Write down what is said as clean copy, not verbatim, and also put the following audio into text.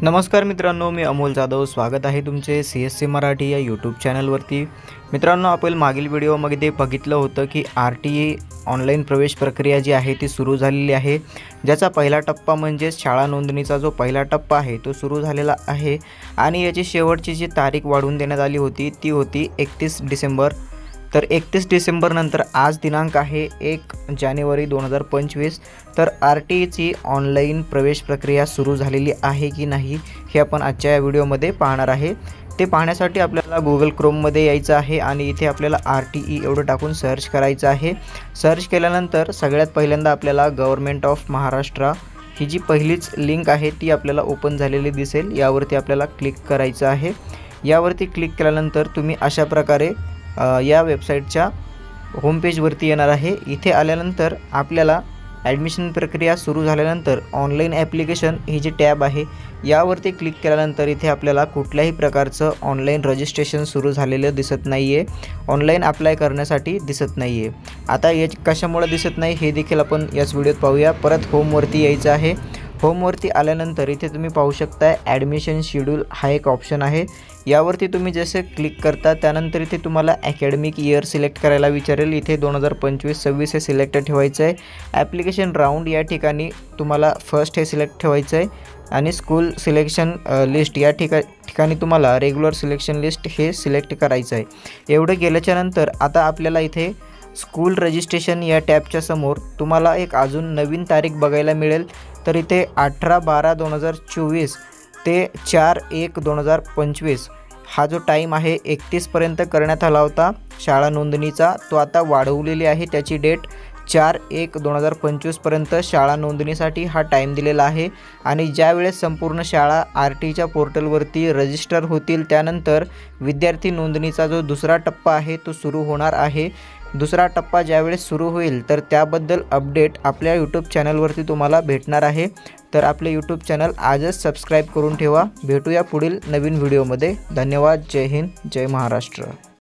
नमस्कार मित्रांनो, मी अमोल जाधव. स्वागत आहे तुमचे CSC मराठी या यूट्यूब चॅनलवरती. मित्रांनो, आपण मागील व्हिडिओमध्ये बघितलं होतं की RTE ऑनलाईन प्रवेश प्रक्रिया जी आहे ती सुरू झालेली आहे. ज्याचा पहिला टप्पा म्हणजे शाळा नोंदणीचा जो पहिला टप्पा आहे तो सुरू झालेला आहे आणि याची शेवटची जी तारीख वाढवून देण्यात आली होती ती होती 31 डिसेंबर. तर 31 डिसेंबरनंतर आज दिनांक आहे 1 जानेवारी 2025. तर RTEची ऑनलाईन प्रवेश प्रक्रिया सुरू झालेली आहे की नाही हे आपण आजच्या या व्हिडिओमध्ये पाहणार आहे. ते पाहण्यासाठी आपल्याला Google Chromeमध्ये यायचं आहे आणि इथे आपल्याला RTE एवढं टाकून सर्च करायचं आहे. सर्च केल्यानंतर सगळ्यात पहिल्यांदा आपल्याला गव्हर्नमेंट ऑफ महाराष्ट्र ही जी पहिलीच लिंक आहे ती आपल्याला ओपन झालेली दिसेल. यावरती आपल्याला क्लिक करायचं आहे. यावरती क्लिक केल्यानंतर तुम्ही अशा प्रकारे या वेबसाईटच्या होमपेजवरती येणार आहे. इथे आल्यानंतर आपल्याला ॲडमिशन प्रक्रिया सुरू झाल्यानंतर ऑनलाईन ॲप्लिकेशन ही जी टॅब आहे यावरती क्लिक केल्यानंतर इथे आपल्याला कुठल्याही प्रकारचं ऑनलाईन रजिस्ट्रेशन सुरू झालेलं दिसत नाही आहे. ऑनलाईन अप्लाय करण्यासाठी दिसत नाही आहे. आता कशामुळे दिसत नाही हे देखील आपण याच व्हिडिओत पाहूया. परत होमवरती यायचं आहे. होमवरती आल्यानंतर इथे तुम्ही पाहू शकता ॲडमिशन शेड्यूल हा एक ऑप्शन आहे. यावरती तुम्ही जसे क्लिक करता त्यानंतर इथे तुम्हाला अकॅडमिक इयर सिलेक्ट करायला विचारेल. इथे 2025-26 हे सिलेक्ट ठेवायचं आहे. ॲप्लिकेशन राऊंड या ठिकाणी तुम्हाला फर्स्ट हे सिलेक्ट ठेवायचं आहे आणि स्कूल सिलेक्शन लिस्ट या ठिकाणी तुम्हाला रेग्युलर सिलेक्शन लिस्ट हे सिलेक्ट करायचं आहे. एवढं केल्याच्यानंतर आता आपल्याला इथे स्कूल रजिस्ट्रेशन या टॅबच्या समोर तुम्हाला एक अजून नवीन तारीख बघायला मिळेल. तर इथे 18/12/2024 ते 4/1/2025 हा जो टाईम आहे 31पर्यंत करण्यात आला होता शाळा नोंदणीचा, तो आता वाढवलेली आहे. त्याची डेट 4/1/2025पर्यंत शाळा नोंदणीसाठी हा टाईम दिलेला आहे. आणि ज्यावेळेस संपूर्ण शाळा RTEच्या पोर्टलवरती रजिस्टर होतील त्यानंतर विद्यार्थी नोंदणीचा जो दुसरा टप्पा आहे तो सुरू होणार आहे. दुसरा टप्पा ज्यावेळेस सुरू होईल तर त्याबद्दल अपडेट आपल्या यूट्यूब चॅनलवरती तुम्हाला भेटणार आहे. तर आपले यूट्यूब चॅनल आजच सबस्क्राईब करून ठेवा. भेटूया पुढील नवीन व्हिडिओमध्ये. धन्यवाद. जय हिंद, जय महाराष्ट्र.